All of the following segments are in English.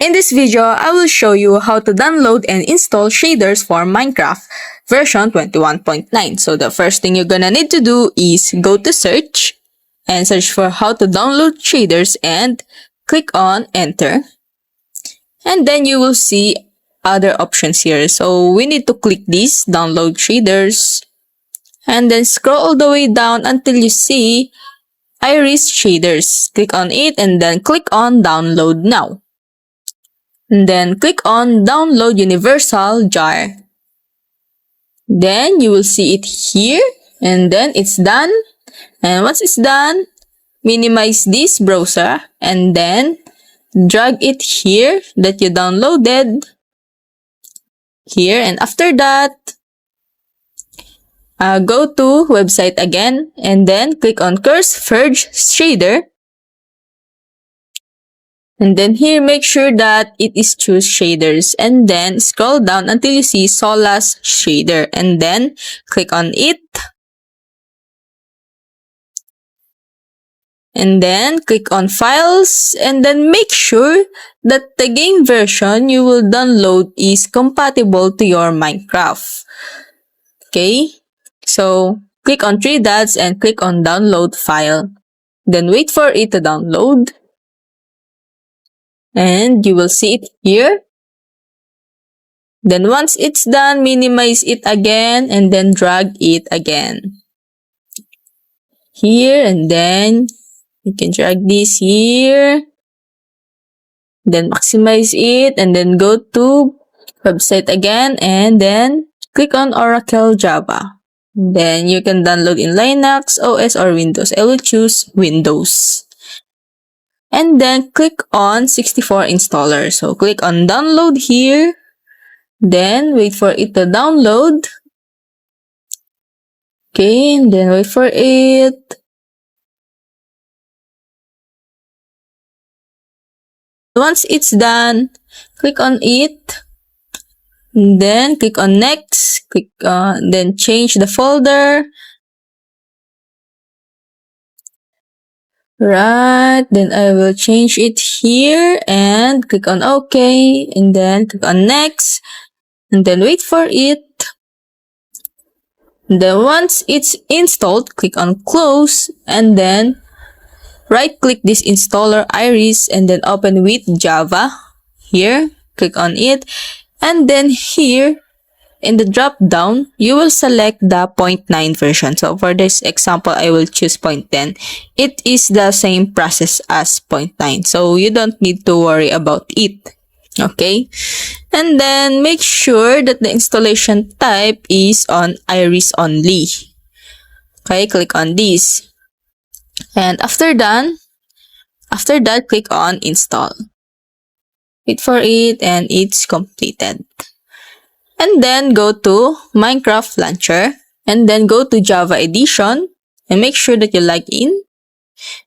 In this video, I will show you how to download and install shaders for Minecraft version 21.9. So the first thing you're gonna need to do is go to search and search for how to download shaders and click on enter. And then you will see other options here. So we need to click this download shaders and then scroll all the way down until you see Iris shaders. Click on it and then click on download now. And then click on download universal jar. Then you will see it here and then it's done. And once it's done, minimize this browser and then drag it here that you downloaded here, and after that go to website again and then click on Curse Verge shader. And then here, make sure that it is choose shaders and then scroll down until you see Solas shader and then click on it. And then click on files and then make sure that the game version you will download is compatible to your Minecraft. Okay, so click on three dots and click on download file. Then wait for it to download. And you will see it here. Then once it's done, minimize it again and then drag it again here, and then you can drag this here, then maximize it and then go to website again and then click on Oracle Java. Then you can download in Linux, OS or Windows. I will choose Windows. And then click on 64 installer. So click on download here. Then wait for it to download. Okay, and then wait for it. Once it's done, click on it. Then click on next. Then change the folder. Right, then I will change it here and click on OK and then click on next and then wait for it. Then once it's installed, click on close and then right click this installer Iris and then open with Java here. Click on it and then here in the drop down, you will select the 0.9 version. So for this example, I will choose 0.10. It is the same process as 0.9. So you don't need to worry about it. Okay. And then make sure that the installation type is on Iris only. Okay. Click on this. And after that, click on install. Wait for it and it's completed. And then go to Minecraft Launcher and then go to Java Edition and make sure that you log in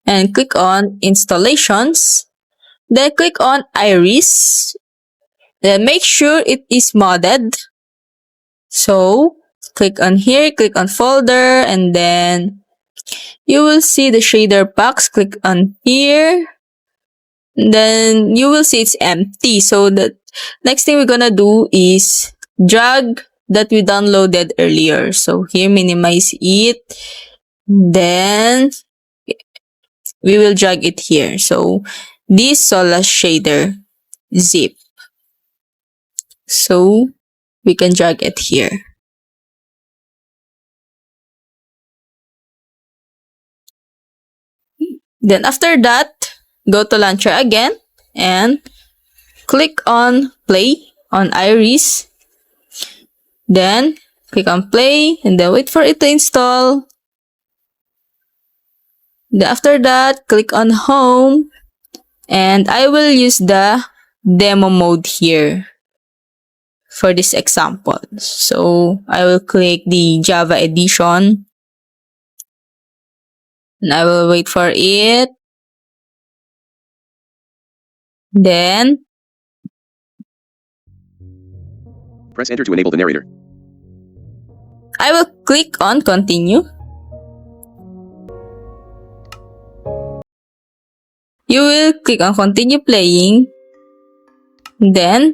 and click on Installations. Then click on Iris. Then make sure it is modded. So click on here, click on folder and then you will see the shader box. Click on here. Then you will see it's empty. So the next thing we're gonna do is drag that we downloaded earlier. So here, minimize it. Then we will drag it here. So this Solas shader zip. So we can drag it here. Then after that, go to launcher again and click on play on Iris. Then click on play and then wait for it to install. Then after that, click on home and I will use the demo mode here for this example. So I will click the Java Edition and I will wait for it. Then press enter to enable the narrator. I will click on continue. You will click on continue playing Then,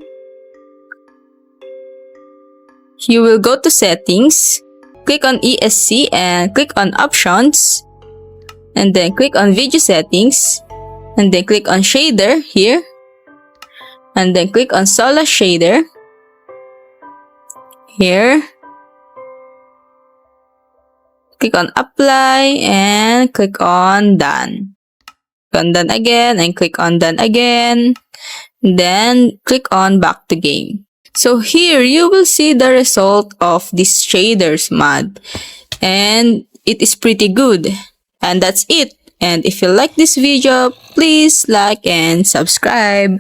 you will go to settings, click on ESC and click on options, and then click on video settings, and then click on shader here, and then click on Sola shader here. Click on apply and click on done. Click on done again and click on done again. Then click on back to game. So here you will see the result of this shaders mod. And it is pretty good. And that's it. And if you like this video, please like and subscribe.